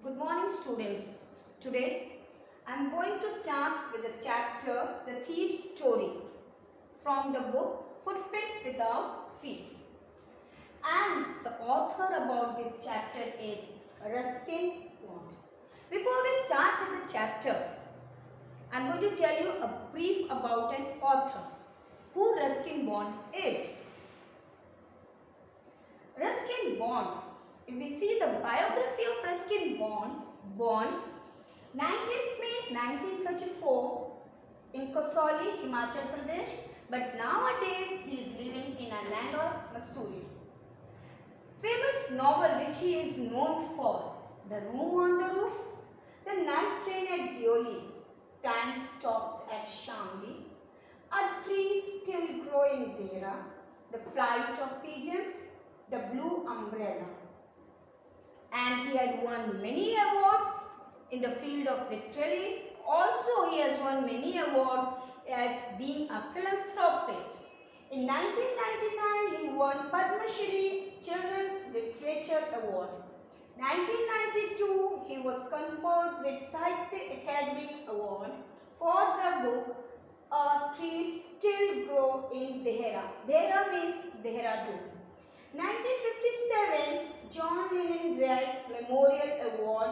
Good morning, students. Today I am going to start with the chapter The Thief's Story from the book Footprint Without Feet. And the author about this chapter is Ruskin Bond. Before we start with the chapter, I am going to tell you a brief about an author, who Ruskin Bond is. Ruskin Bond. If we see the biography of Ruskin Bond, born 19th May 1934 in Kasauli, Himachal Pradesh, but nowadays he is living in Anandor, Missouri. Famous novel which he is known for: The Room on the Roof, The Night Train at Deoli, Time Stops at Shamli, A Tree Still Growing Dera, The Flight of Pigeons, The Blue Umbrella. And he had won many awards in the field of literature. Also, he has won many awards as being a philanthropist. In 1999, he won Padma Shri Children's Literature Award. 1992, he was conferred with Sahitya Academic Award for the book A Tree Still Grow in Dehra. Dehra means Dehradun. 1957, John Lennon Rice Memorial Award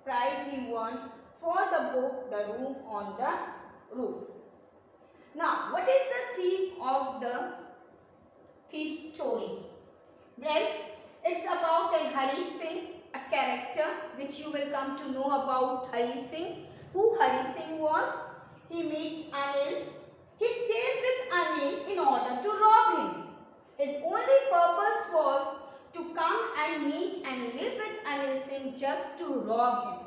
prize he won for the book The Room on the Roof. Now, what is the theme of the thief's story? Well, it's about an Hari Singh, a character which you will come to know about Hari Singh. Who Hari Singh was? He meets Anil. He stays with Anil in order to rob him. His only purpose was to come and meet and live with Anil Singh just to rob him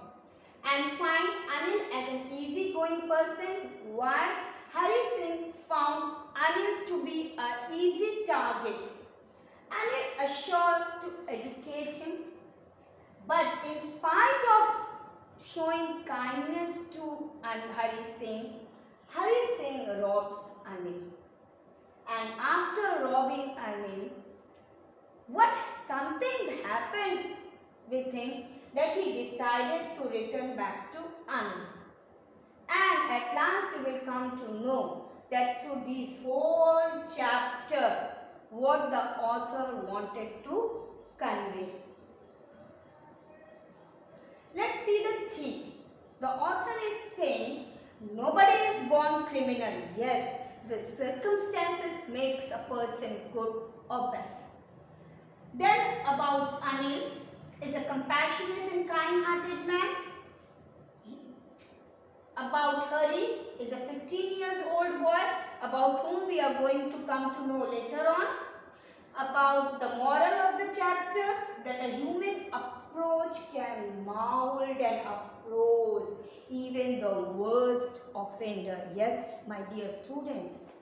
and find Anil as an easygoing person, while Hari Singh found Anil to be an easy target. Anil assured to educate him, but in spite of showing kindness to Hari Singh robs Anil. And after robbing Anil, something happened with him that he decided to return back to Anil. And at last you will come to know that through this whole chapter, what the author wanted to convey. Let's see the theme. The author is saying, nobody is born criminal. Yes, the circumstances makes a person good or bad. Then about Anil is a compassionate and kind-hearted man. About Hari is a 15 years old boy about whom we are going to come to know later on. About the moral of the chapters, that a human approach can mold and approach even the worst offender. Yes, my dear students,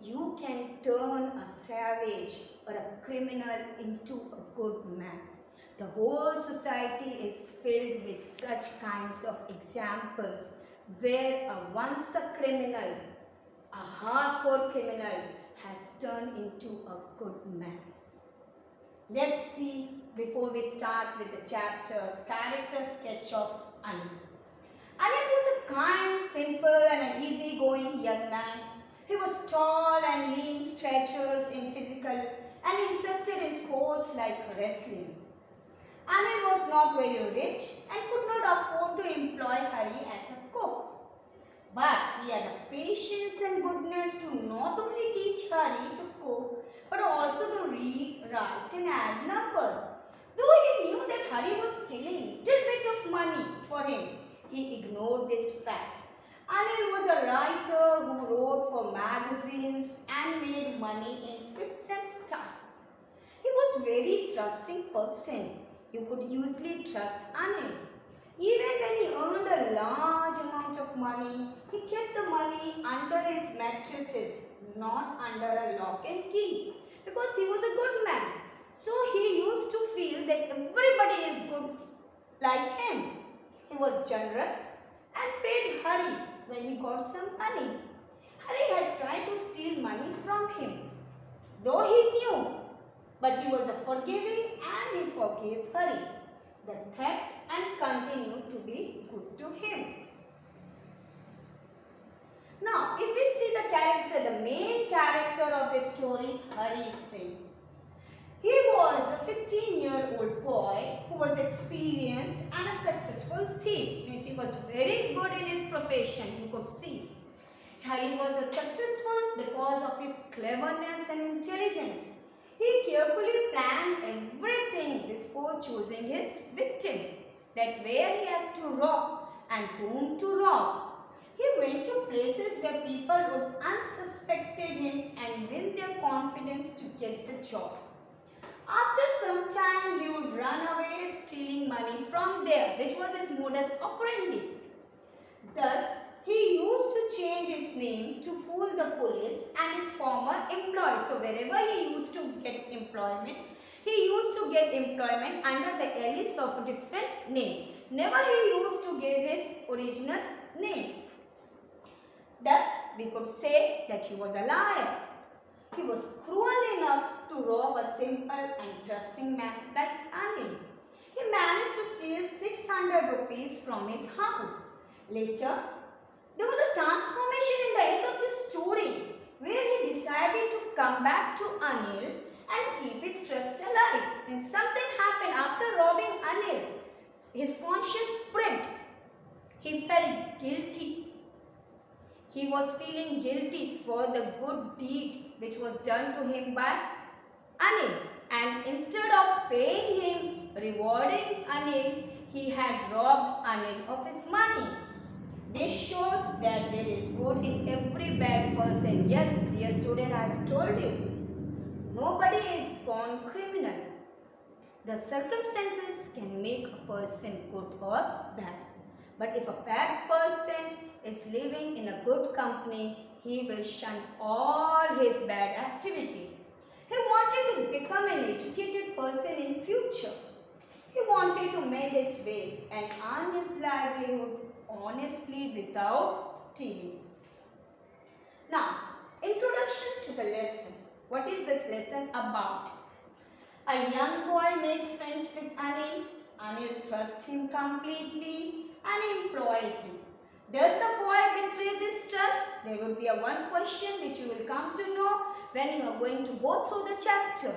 you can turn a savage or a criminal into a good man. The whole society is filled with such kinds of examples where once a criminal, a hardcore criminal, has turned into a good man. Let's see, before we start with the chapter, character sketch of Anil. Anil was a kind, simple and an easygoing young man. He was tall and lean, stature in physical and interested in sports like wrestling. Anil was not very rich and could not afford to employ Hari as a cook. But he had a patience and goodness to not only teach Hari to cook, but also to read, write and add numbers. Though he knew that Hari was stealing a little bit of money for him, he ignored this fact. Anil was a writer who wrote for magazines and made money in fits and starts. He was a very trusting person. You could usually trust Anil. Even when he earned a large amount of money, he kept the money under his mattresses, not under a lock and key, because he was a good man. So he used to feel that everybody is good like him. He was generous and paid Hari when he got some money. Hari had tried to steal money from him, though he knew, but he was a forgiving and he forgave Hari. the theft and continued to be good to him. Now, if we see the main character of the story, Hari Singh. He was a 15-year-old boy who was experienced and a successful thief. Means he was very good in his profession, you could see. Hari was successful because of his cleverness and intelligence. He carefully planned everything before choosing his victim, that where he has to rob and whom to rob. He went to places where people would unsuspected him and win their confidence to get the job. After some time, he would run away stealing money from there, which was his modus operandi. Thus, he used to change his name to fool the police and his former employees. So, wherever he used to get employment, he used to get employment under the alias of a different name. Never he used to give his original name. Thus, we could say that he was a liar. He was cruel enough to rob a simple and trusting man like Anil. He managed to steal 600 rupees from his house. Later, there was a transformation in the end of the story where he decided to come back to Anil and keep his trust alive. And something happened after robbing Anil. His conscience pricked. He felt guilty. He was feeling guilty for the good deed which was done to him by Anil. And instead of paying him, rewarding Anil, he had robbed Anil of his money. This shows that there is good in every bad person. Yes, dear student, I have told you. Nobody is born criminal. The circumstances can make a person good or bad. But if a bad person is living in a good company, he will shun all his bad activities. He wanted to become an educated person in future. He wanted to make his way and earn his livelihood honestly without stealing. Now, introduction to the lesson. What is this lesson about? A young boy makes friends with Anil. Anil trusts him completely and employs him. Does the boy betrays his trust? There will be one question which you will come to know when you are going to go through the chapter.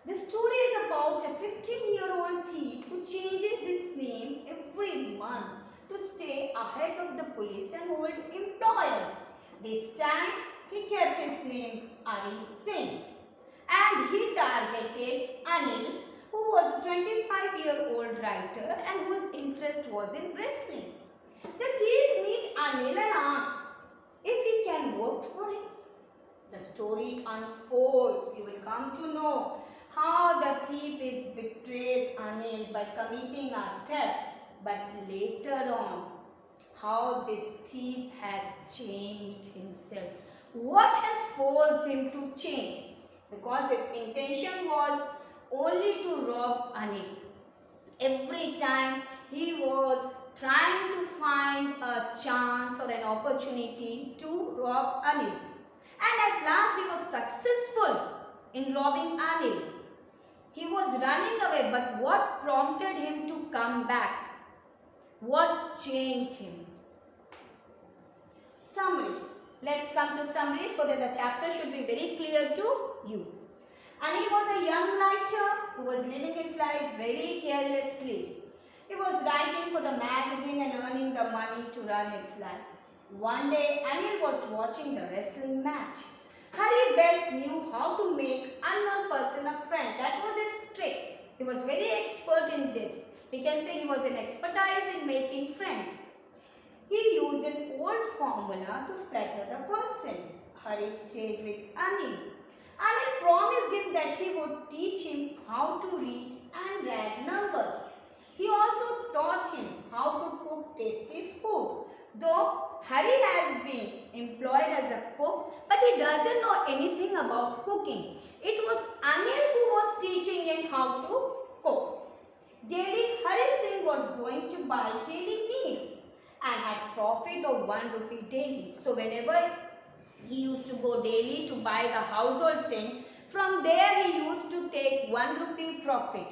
The story is about a 15-year-old thief who changes his name every month to stay ahead of the police and old employers. This time, he kept his name Hari Singh and he targeted Anil, who was a 25-year-old writer and whose interest was in wrestling. The thief meets Anil and asks if he can work for him. The story unfolds. You will come to know how the thief betrays Anil by committing a theft. But later on, how this thief has changed himself. What has forced him to change? Because his intention was only to rob Anil. Every time he was trying to find a chance or an opportunity to rob Anil. And at last he was successful in robbing Anil. He was running away, but what prompted him to come back? What changed him? Summary. Let's come to summary so that the chapter should be very clear to you. Anil was a young writer who was living his life very carelessly. He was writing for the magazine and earning the money to run his life. One day, Anil was watching the wrestling match. Hari best knew how to make unknown person a friend. That was his trick. He was very expert in this. We can say he was an expertise in making friends. He used an old formula to flatter the person. Hari stayed with Anil. Anil promised him that he would teach him how to read and write numbers. He also taught him how to cook tasty food. Though Hari has been employed as a cook, but he doesn't know anything about cooking. It was Anil who was teaching him how to cook. Daily, Hari Singh was going to buy daily needs and had profit of 1 rupee daily. So whenever he used to go daily to buy the household thing, from there he used to take 1 rupee profit.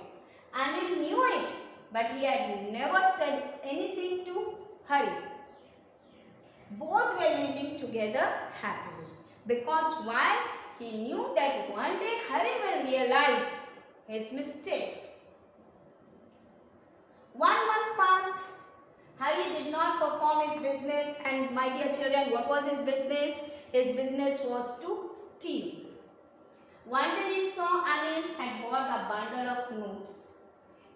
Anil knew it, but he had never said anything to Hari. Both were living together happily. Because why? He knew that one day Hari will realize his mistake. 1 month passed. Hari did not perform his business, and my dear children, what was his business? His business was to steal. One day he saw Anil had bought a bundle of notes.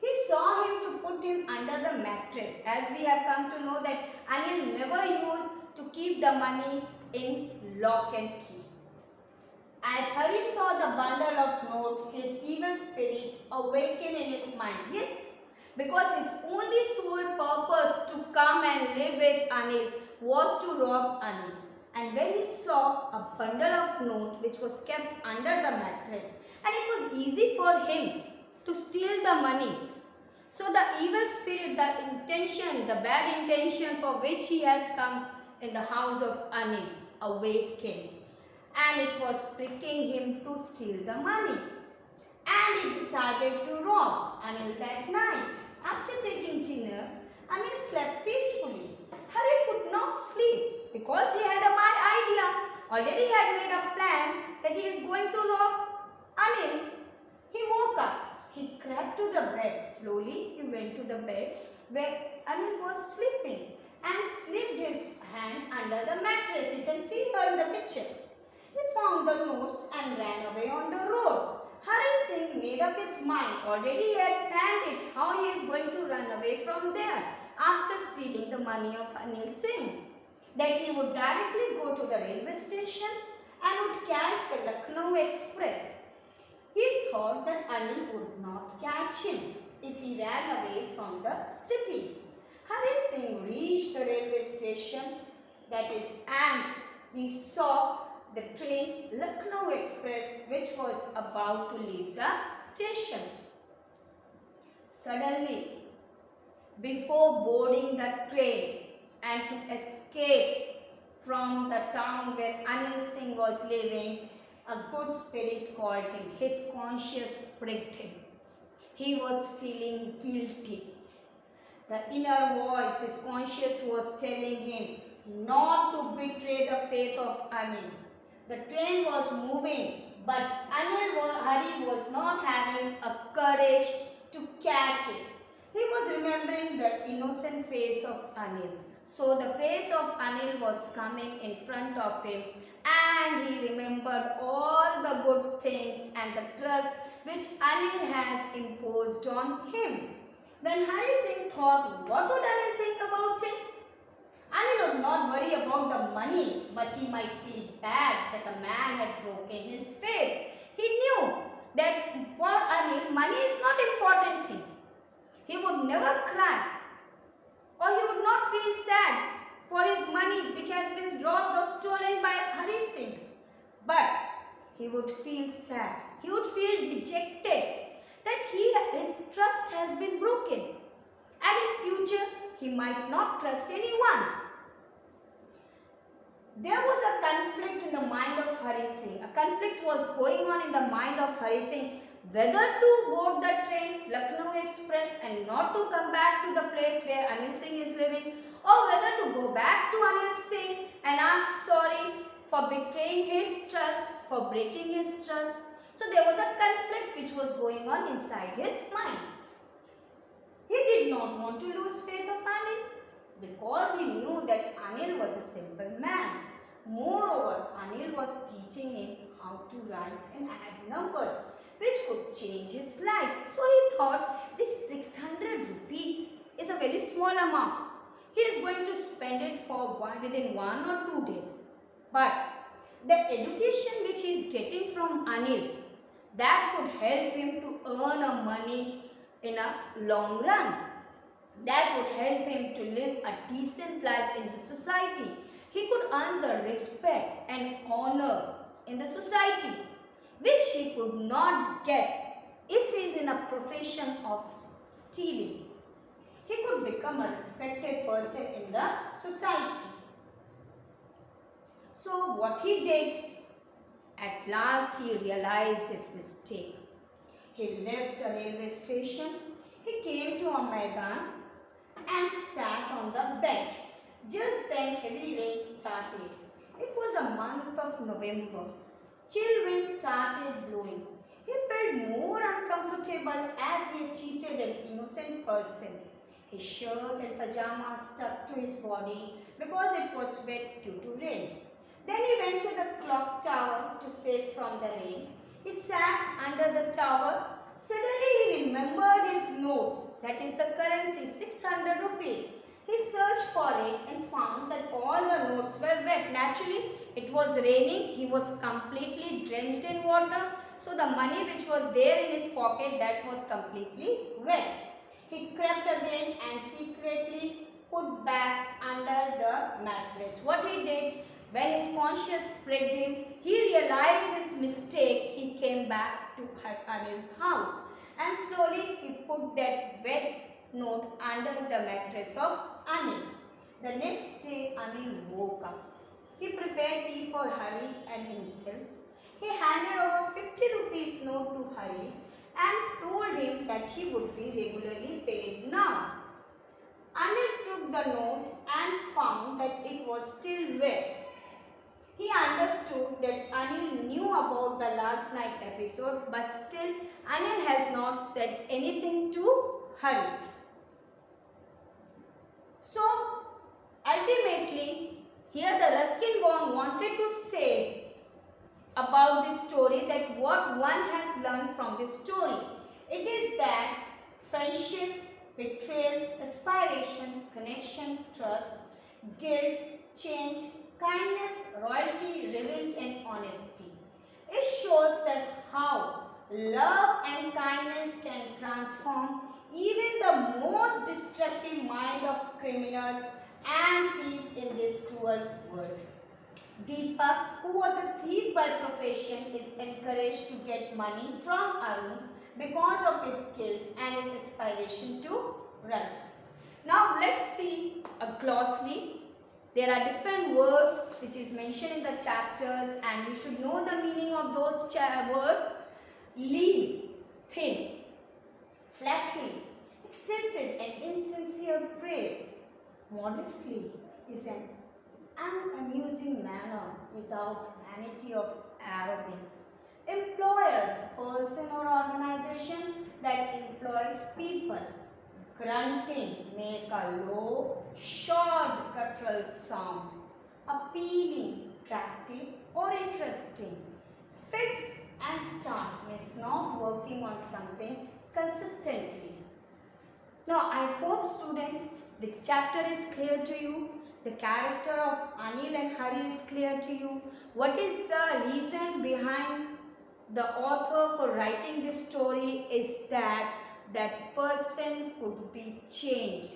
He saw him to put him under the mattress, as we have come to know that Anil never used to keep the money in lock and key. As Hari saw the bundle of notes, his evil spirit awakened in his mind. Yes, because his only sole purpose to come and live with Anil was to rob Anil. And when he saw a bundle of notes which was kept under the mattress, and it was easy for him to steal the money. So the evil spirit, the intention, the bad intention for which he had come in the house of Anil awakened. And it was pricking him to steal the money. And he decided to rob Anil that night. After taking dinner, Anil slept peacefully. Hari could not sleep because he had a bad idea. Already he had made a plan that he is going to rob Anil. He woke up. He crept to the bed. Slowly he went to the bed where Anil was sleeping and slipped his hand under the mattress. You can see her in the picture. He found the notes and ran away on the road. Hari Singh made up his mind. Already he had planned it how he is going to run away from there after stealing the money of Anil Singh. That he would directly go to the railway station and would catch the Lucknow Express. He thought that Anil would not catch him if he ran away from the city. Hari Singh reached the railway station, and he saw the train Lucknow Express which was about to leave the station. Suddenly, before boarding the train and to escape from the town where Anil Singh was living, a good spirit called him. His conscience pricked him. He was feeling guilty. The inner voice, his conscience was telling him not to betray the faith of Anil. The train was moving, but Hari was not having a courage to catch it. He was remembering the innocent face of Anil. So the face of Anil was coming in front of him, and he remembered all the good things and the trust which Anil has imposed on him. When Hari Singh thought, what would Anil think about him? Anil would not worry about the money, but he might feel bad that a man had broken his faith. He knew that for Anil, money is not important thing. He would never cry, or he would not feel sad for his money which has been robbed or stolen by Hari Singh. But he would feel sad. He would feel dejected that his trust has been broken. And in future, he might not trust anyone. There was a conflict in the mind of Hari Singh. A conflict was going on in the mind of Hari Singh whether to board the train Lucknow Express and not to come back to the place where Anil Singh is living, or whether to go back to Anil Singh and ask sorry for betraying his trust, for breaking his trust. So there was a conflict which was going on inside his mind. He did not want to lose faith of Anil because he knew that Anil was a simple man. Moreover, Anil was teaching him how to write and add numbers, which could change his life. So he thought this 600 rupees is a very small amount. He is going to spend it within 1 or 2 days. But the education which he is getting from Anil, that could help him to earn a money in a long run. That would help him to live a decent life in the society. He could earn the respect and honor in the society, which he could not get if he is in a profession of stealing. He could become a respected person in the society. So what he did, at last he realized his mistake. He left the railway station. He came to Maidan and sat on the bench. Just then heavy rain started. It was a month of November. Chill wind started blowing. He felt more uncomfortable as he had cheated an innocent person. His shirt and pajamas stuck to his body because it was wet due to rain. Then he went to the clock tower to save from the rain. He sat under the tower. Suddenly he remembered his notes, that is the currency, 600 rupees. He searched for it and found that all the notes were wet. Naturally, it was raining. He was completely drenched in water. So the money which was there in his pocket, that was completely wet. He crept again and secretly put back under the mattress. What he did, when his conscience pricked him, he realized his mistake. He came back to Anil's house and slowly he put that wet note under the mattress of Anil. The next day Anil woke up. He prepared tea for Hari and himself. He handed over 50 rupees note to Hari and told him that he would be regularly paid now. Anil took the note and found that it was still wet. He understood that Anil knew about the last night episode, but still Anil has not said anything to Hari. So ultimately, here the Ruskin Bond wanted to say about this story that what one has learned from this story. It is that friendship, betrayal, aspiration, connection, trust, guilt, change, kindness, loyalty, revenge and honesty. It shows that how love and kindness can transform even the most destructive mind of criminals and thieves in this cruel world. Deepak, who was a thief by profession, is encouraged to get money from Arun because of his guilt and his aspiration to run. Now let's see a glossary. There are different words which is mentioned in the chapters and you should know the meaning of those words. Lean, thin, flattering, excessive and insincere praise. Modestly is an unamusing manner without vanity of arrogance. Employers, person or organization that employs people. Grunting, make a low, short guttural sound. Appealing, attractive or interesting. Fits and start means not working on something consistently. Now I hope students this chapter is clear to you. The character of Anil and Hari is clear to you. What is the reason behind the author for writing this story is that that person could be changed.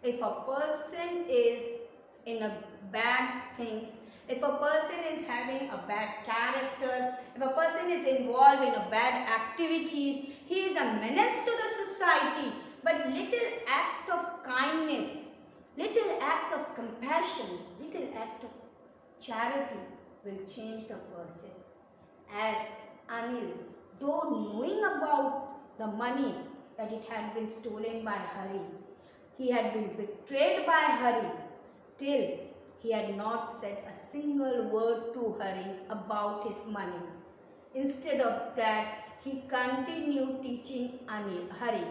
If a person is in a bad things, if a person is having a bad characters, if a person is involved in a bad activities, he is a menace to the society. But little act of kindness, little act of compassion, little act of charity will change the person. As Anil, though knowing about the money that it had been stolen by Hari, he had been betrayed by Hari, still he had not said a single word to Hari about his money. Instead of that, he continued teaching Hari,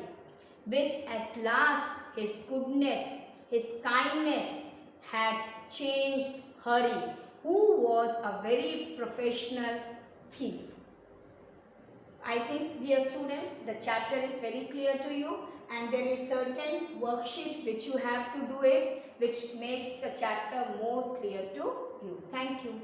which at last his goodness, his kindness had changed Hari, who was a very professional thief. I think, dear student, the chapter is very clear to you and there is certain worksheet which you have to do it, which makes the chapter more clear to you. Thank you.